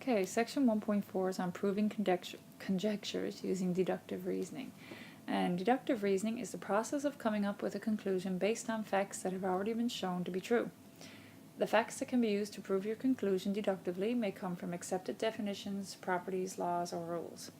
Okay, section 1.4 is on proving conjectures using deductive reasoning. And deductive reasoning is the process of coming up with a conclusion based on facts that have already been shown to be true. The facts that can be used to prove your conclusion deductively may come from accepted definitions, properties, laws, or rules.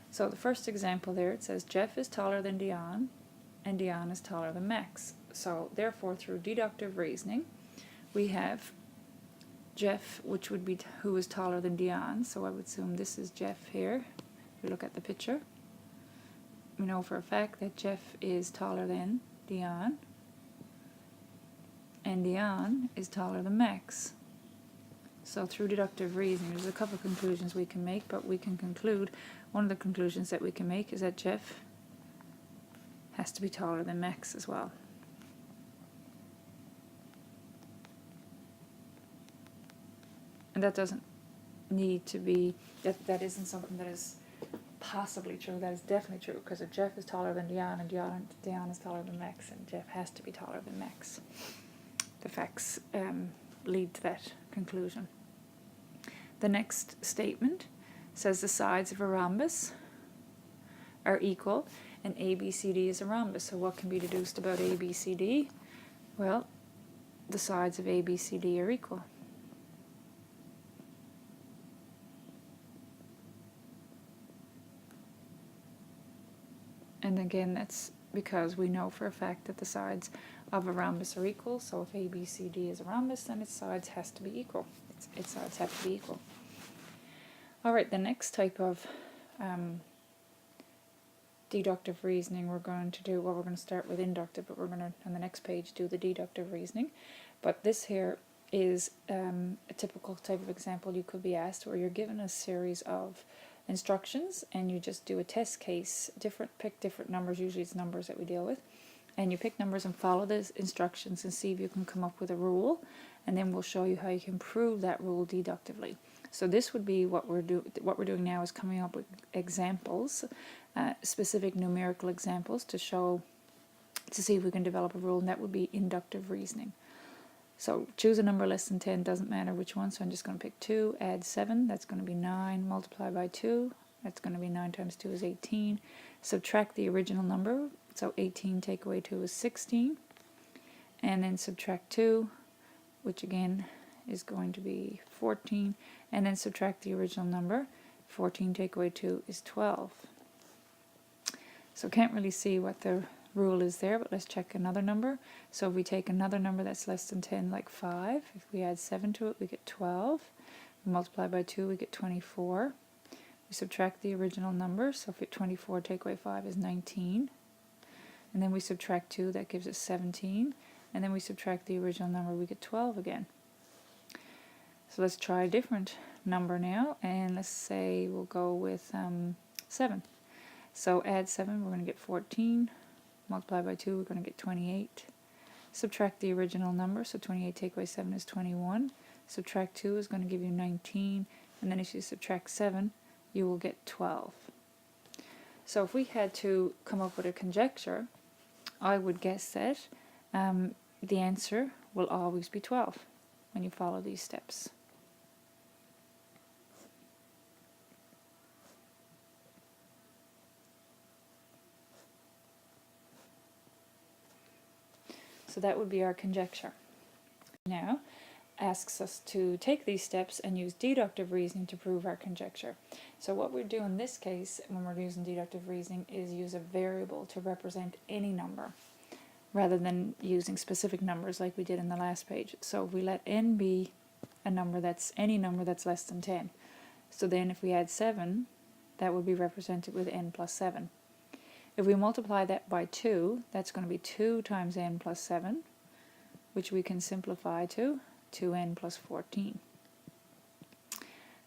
So the first example there, it says Jeff is taller than Dion, and Dion is taller than Max. So therefore, through deductive reasoning, we have Jeff, which would be who is taller than Dion. So I would assume this is Jeff here. If we look at the picture, we know for a fact that Jeff is taller than Dion, and Dion is taller than Max. So through deductive reasoning, there's a couple of conclusions we can make, but we can conclude, one of the conclusions that we can make is that Jeff has to be taller than Max as well. And that doesn't need to be, that isn't something that is possibly true, that is definitely true, because if Jeff is taller than Dion and Dion is taller than Max, and Jeff has to be taller than Max. The facts lead to that conclusion. The next statement says the sides of a rhombus are equal and ABCD is a rhombus. So what can be deduced about ABCD? Well, the sides of ABCD are equal. And again, that's because we know for a fact that the sides of a rhombus are equal. So if ABCD is a rhombus, then its sides has to be equal. Its sides have to be equal. All right, the next type of deductive reasoning we're going to do, well, we're going to start with inductive, but we're going to, on the next page, do the deductive reasoning. But this here is a typical type of example you could be asked, where you're given a series of instructions and you just do a test case, pick different numbers, usually it's numbers that we deal with, and you pick numbers and follow those instructions and see if you can come up with a rule, and then we'll show you how you can prove that rule deductively. So this would be what we're doing now, is coming up with examples, specific numerical examples to see if we can develop a rule, and that would be inductive reasoning. So choose a number less than 10, doesn't matter which one, so I'm just going to pick 2, add 7, that's going to be 9, multiply by 2, that's going to be 9 times 2 is 18, subtract the original number, so 18 take away 2 is 16, and then subtract 2, which again is going to be 14, and then subtract the original number, 14 take away 2 is 12. So can't really see what the rule is there, but let's check another number. So if we take another number that's less than 10, like 5, if we add 7 to it, we get 12. We multiply by 2, we get 24. We subtract the original number, so if 24 take away 5 is 19. And then we subtract 2, that gives us 17. And then we subtract the original number, we get 12 again. So let's try a different number now, and let's say we'll go with 7. So add 7, we're going to get 14. Multiply by 2, we're going to get 28. Subtract the original number, so 28 take away 7 is 21. Subtract 2 is going to give you 19. And then if you subtract 7, you will get 12. So if we had to come up with a conjecture, I would guess that the answer will always be 12 when you follow these steps. So that would be our conjecture. Now, asks us to take these steps and use deductive reasoning to prove our conjecture. So what we do in this case, when we're using deductive reasoning, is use a variable to represent any number, rather than using specific numbers like we did in the last page. So we let n be a number that's any number that's less than 10. So then if we add 7, that would be represented with n plus 7. If we multiply that by 2, that's going to be 2 times n plus 7, which we can simplify to 2n plus 14.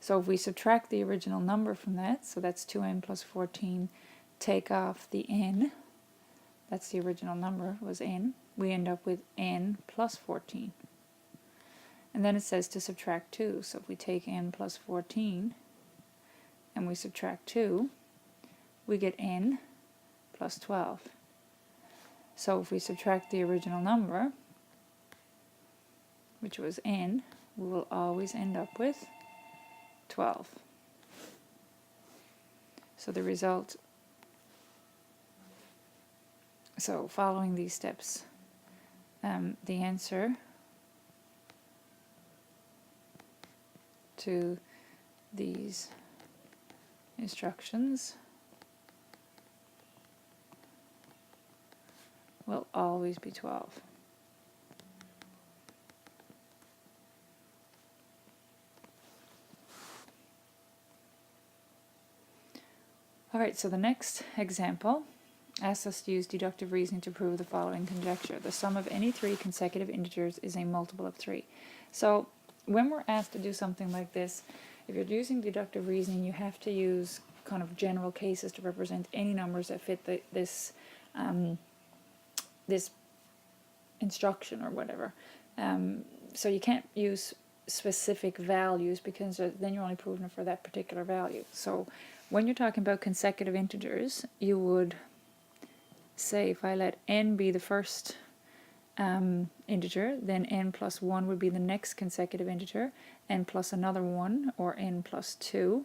So if we subtract the original number from that, so that's 2n plus 14, take off the n, that's the original number, was n, we end up with n plus 14. And then it says to subtract 2, so if we take n plus 14 and we subtract 2, we get n plus 12. So if we subtract the original number, which was n, we will always end up with 12. So the result, so following these steps, the answer to these instructions will always be 12. Alright, so the next example asks us to use deductive reasoning to prove the following conjecture. The sum of any three consecutive integers is a multiple of 3. So when we're asked to do something like this, if you're using deductive reasoning, you have to use kind of general cases to represent any numbers that fit this this instruction or whatever. So you can't use specific values because then you're only proving it for that particular value. So when you're talking about consecutive integers, you would say if I let n be the first integer, then n plus 1 would be the next consecutive integer, n plus another 1, or n plus 2,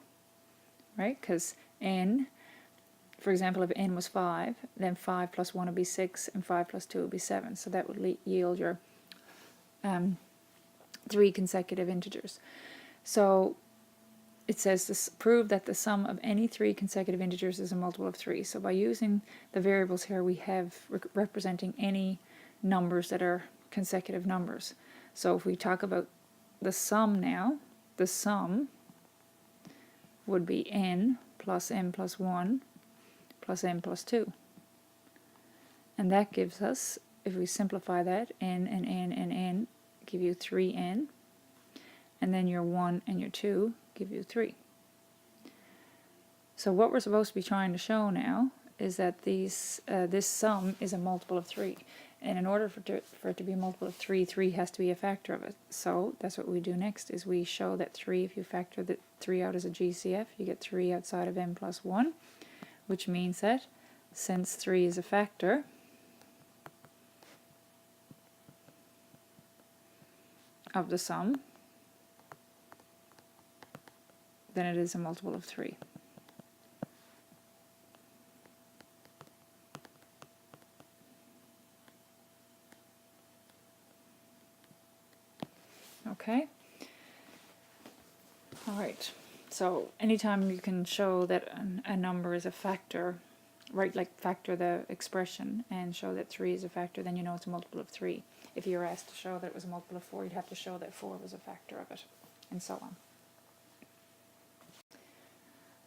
right? Because n, for example, if n was 5, then 5 plus 1 would be 6, and 5 plus 2 would be 7. So that would yield your 3 consecutive integers. So it says to prove that the sum of any 3 consecutive integers is a multiple of 3. So by using the variables here, we have representing any numbers that are consecutive numbers. So if we talk about the sum now, the sum would be n plus 1 plus n plus 2. And that gives us, if we simplify that, n and n and n give you 3n, and then your 1 and your 2 give you 3. So what we're supposed to be trying to show now is that this sum is a multiple of 3. And in order for it to be a multiple of 3, 3 has to be a factor of it. So that's what we do next, is we show that 3, if you factor the 3 out as a GCF, you get 3 outside of n plus 1, which means that since 3 is a factor, of the sum, then it is a multiple of 3. Okay? Alright, so anytime you can show that a number is a factor, right, like factor the expression and show that 3 is a factor, then you know it's a multiple of 3. If you were asked to show that it was a multiple of 4, you'd have to show that 4 was a factor of it, and so on.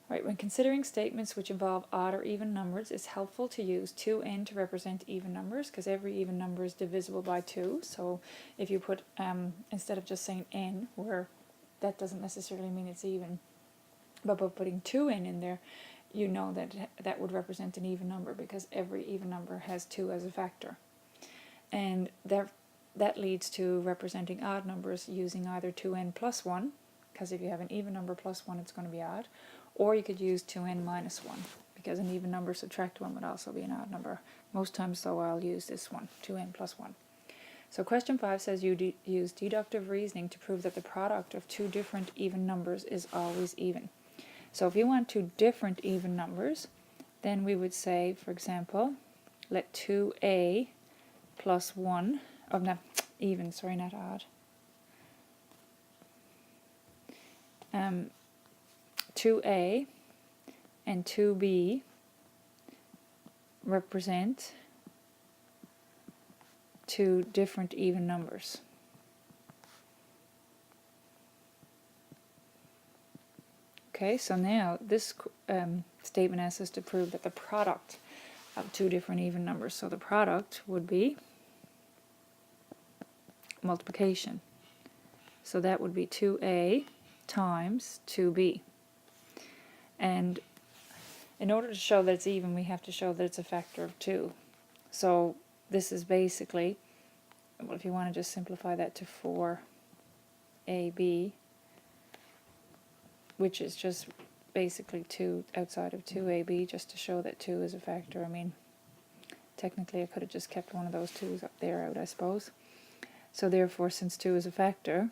Right, when considering statements which involve odd or even numbers, it's helpful to use 2n to represent even numbers, because every even number is divisible by 2. So if you put, instead of just saying n, where that doesn't necessarily mean it's even, but by putting 2n in there, you know that that would represent an even number, because every even number has 2 as a factor. And that leads to representing odd numbers using either 2n plus 1, because if you have an even number plus 1, it's going to be odd, or you could use 2n minus 1, because an even number subtract 1 would also be an odd number. Most times, though, I'll use this one, 2n plus 1. So question 5 says you use deductive reasoning to prove that the product of two different even numbers is always even. So if you want two different even numbers, then we would say, for example, let 2a plus 1, not even, sorry, not odd. 2a and 2b represent two different even numbers. Okay, so now this statement asks us to prove that the product of two different even numbers, so the product would be multiplication. So that would be 2a times 2b. And in order to show that it's even, we have to show that it's a factor of 2. So this is basically, well, if you want to just simplify that to 4ab, which is just basically 2 outside of 2ab, just to show that 2 is a factor. I mean, technically I could have just kept one of those 2's up there out, I suppose. So therefore, since 2 is a factor,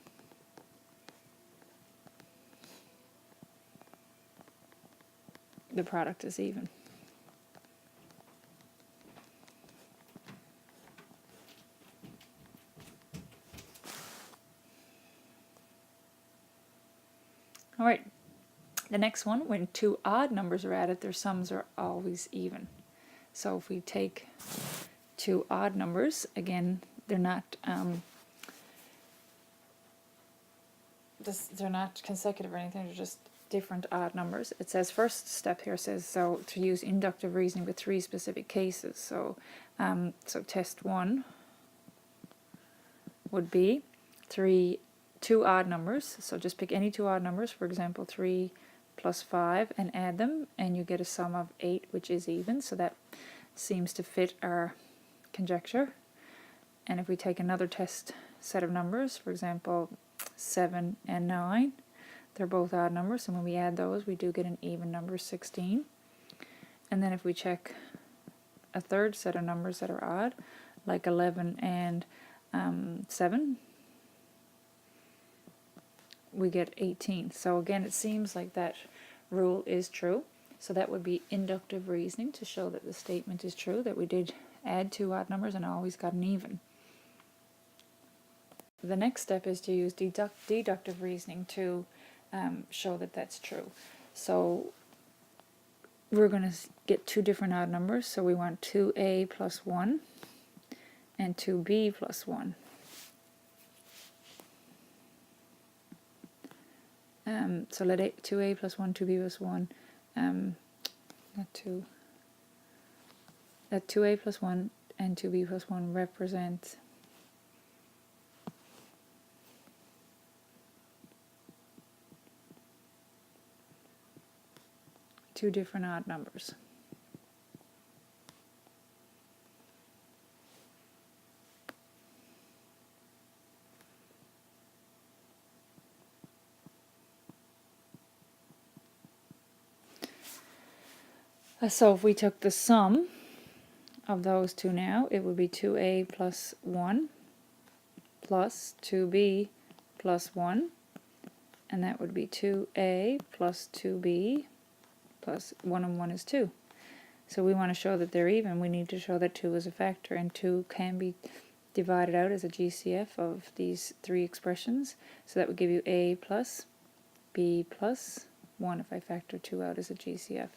the product is even. Alright, the next one, when two odd numbers are added, their sums are always even. So if we take two odd numbers, again, they're not they're not consecutive or anything, they're just different odd numbers. It says, first step here says, so to use inductive reasoning with 3 specific cases. So so test 1 would be two odd numbers. So just pick any two odd numbers, for example 3 plus 5, and add them, and you get a sum of 8, which is even. So that seems to fit our conjecture. And if we take another test set of numbers, for example 7 and 9, they're both odd numbers, and when we add those we do get an even number, 16. And then if we check a third set of numbers that are odd, like 11 and 7, we get 18. So again, it seems like that rule is true. So that would be inductive reasoning to show that the statement is true, that we did add two odd numbers and always got an even. The next step is to use deductive reasoning to show that that's true. So we're going to get two different odd numbers. So we want 2a plus 1 and 2b plus 1. So let 2a plus 1, 2b plus 1, let 2a plus 1 and 2b plus 1 represent two different odd numbers. So if we took the sum of those two now, it would be 2a plus 1 plus 2b plus 1, and that would be 2a plus 2b plus 1 and 1 is 2. So we want to show that they're even. We need to show that 2 is a factor, and 2 can be divided out as a GCF of these three expressions. So that would give you a plus b plus 1 if I factor 2 out as a GCF.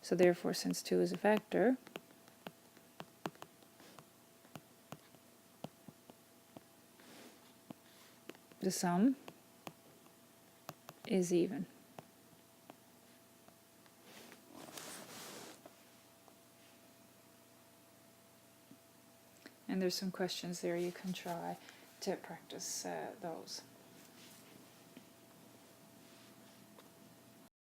So therefore, since 2 is a factor, the sum is even. And there's some questions there you can try to practice those.